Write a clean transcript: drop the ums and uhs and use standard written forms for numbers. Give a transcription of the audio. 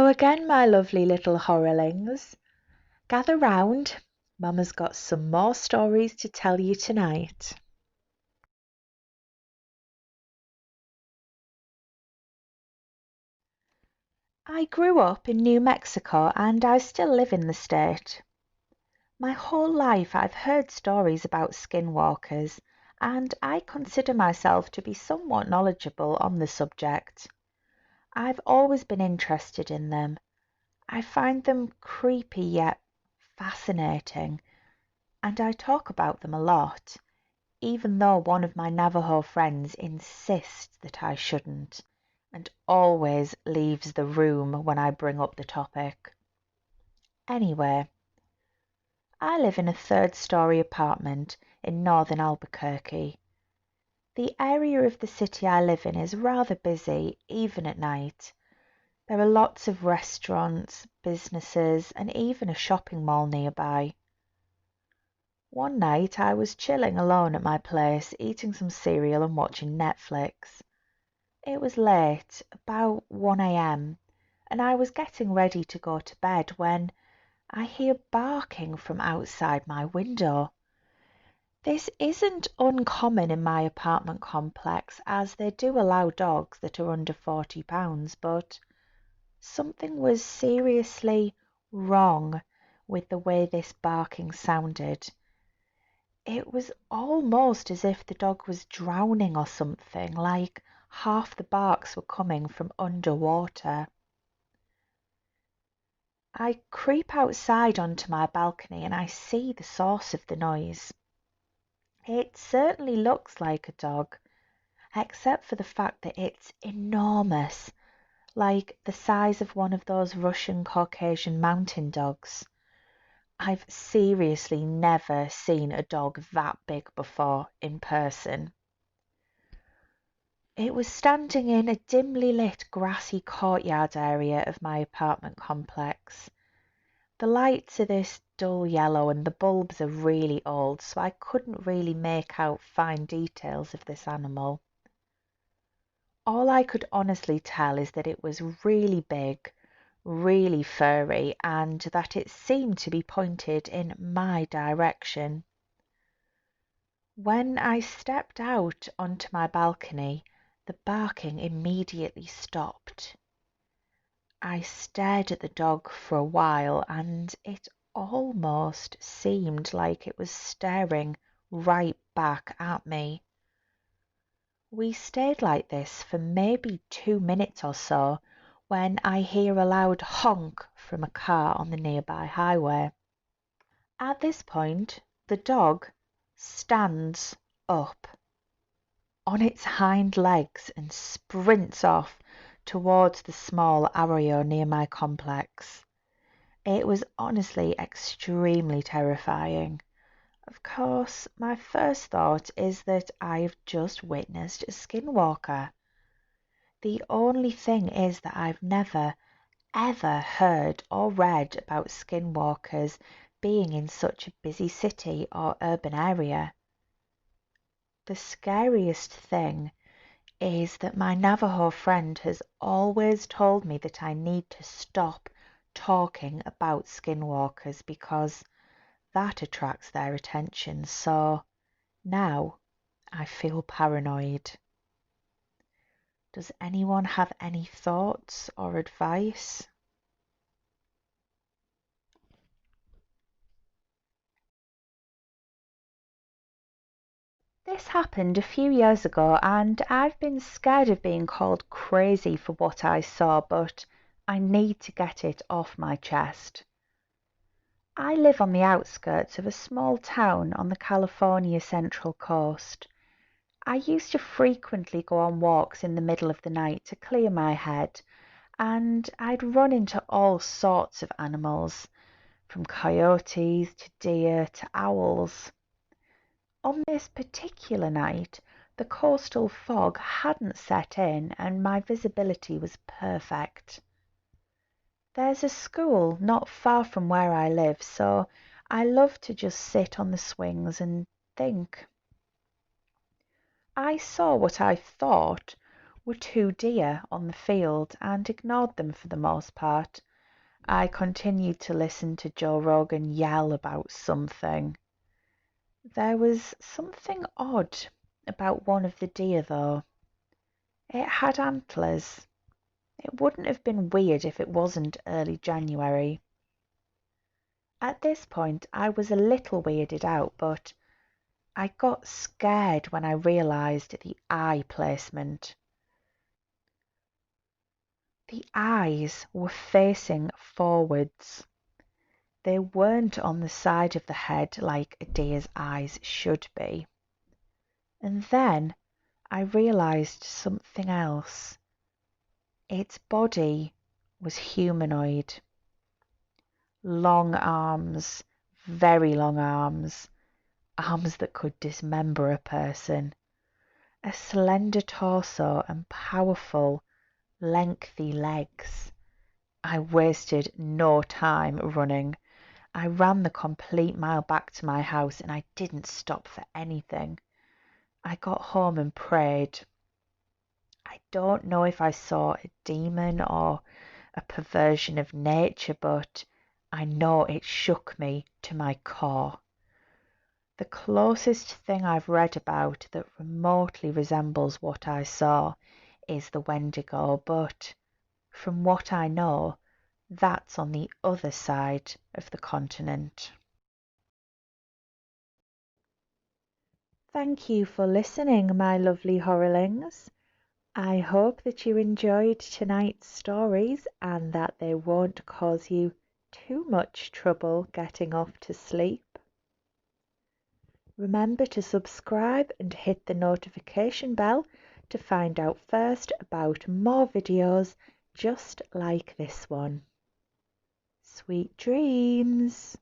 Hello again, my lovely little horrorlings. Gather round. Mama's got some more stories to tell you tonight. I grew up in New Mexico and I still live in the state. My whole life I've heard stories about skinwalkers, and I consider myself to be somewhat knowledgeable on the subject. I've always been interested in them. I find them creepy yet fascinating, and I talk about them a lot, even though one of my Navajo friends insists that I shouldn't, and always leaves the room when I bring up the topic. Anyway, I live in a third-story apartment in northern Albuquerque. The area of the city I live in is rather busy, even at night. There are lots of restaurants, businesses, and even a shopping mall nearby. One night I was chilling alone at my place, eating some cereal and watching Netflix. It was late, about 1 a.m., and I was getting ready to go to bed when I hear barking from outside my window. This isn't uncommon in my apartment complex, as they do allow dogs that are under 40 pounds, but something was seriously wrong with the way this barking sounded. It was almost as if the dog was drowning or something, like half the barks were coming from underwater. I creep outside onto my balcony and I see the source of the noise. It certainly looks like a dog, except for the fact that it's enormous, like the size of one of those Russian Caucasian mountain dogs. I've seriously never seen a dog that big before in person. It was standing in a dimly lit grassy courtyard area of my apartment complex. The lights are this dull yellow and the bulbs are really old, so I couldn't really make out fine details of this animal. All I could honestly tell is that it was really big, really furry, and that it seemed to be pointed in my direction. When I stepped out onto my balcony, the barking immediately stopped. I stared at the dog for a while, and it almost seemed like it was staring right back at me. We stayed like this for maybe 2 minutes or so when I hear a loud honk from a car on the nearby highway. At this point, the dog stands up on its hind legs and sprints off towards the small arroyo near my complex. It was honestly extremely terrifying. Of course, my first thought is that I've just witnessed a skinwalker. The only thing is that I've never, ever heard or read about skinwalkers being in such a busy city or urban area. The scariest thing is that my Navajo friend has always told me that I need to stop talking about skinwalkers because that attracts their attention. So now I feel paranoid. Does anyone have any thoughts or advice? This happened a few years ago, and I've been scared of being called crazy for what I saw, but I need to get it off my chest. I live on the outskirts of a small town on the California Central Coast. I used to frequently go on walks in the middle of the night to clear my head, and I'd run into all sorts of animals, from coyotes to deer to owls. On this particular night, the coastal fog hadn't set in and my visibility was perfect. There's a school not far from where I live, so I love to just sit on the swings and think. I saw what I thought were two deer on the field and ignored them for the most part. I continued to listen to Joe Rogan yell about something. There was something odd about one of the deer, though. It had antlers. It wouldn't have been weird if it wasn't early January. At this point, I was a little weirded out, but I got scared when I realised the eye placement. The eyes were facing forwards. They weren't on the side of the head like a deer's eyes should be. And then I realised something else. Its body was humanoid. Long arms, very long arms, arms that could dismember a person. A slender torso and powerful, lengthy legs. I wasted no time running. I ran the complete mile back to my house and I didn't stop for anything. I got home and prayed. I don't know if I saw a demon or a perversion of nature, but I know it shook me to my core. The closest thing I've read about that remotely resembles what I saw is the Wendigo, but from what I know, that's on the other side of the continent. Thank you for listening, my lovely horrorlings. I hope that you enjoyed tonight's stories and that they won't cause you too much trouble getting off to sleep. Remember to subscribe and hit the notification bell to find out first about more videos just like this one. Sweet dreams!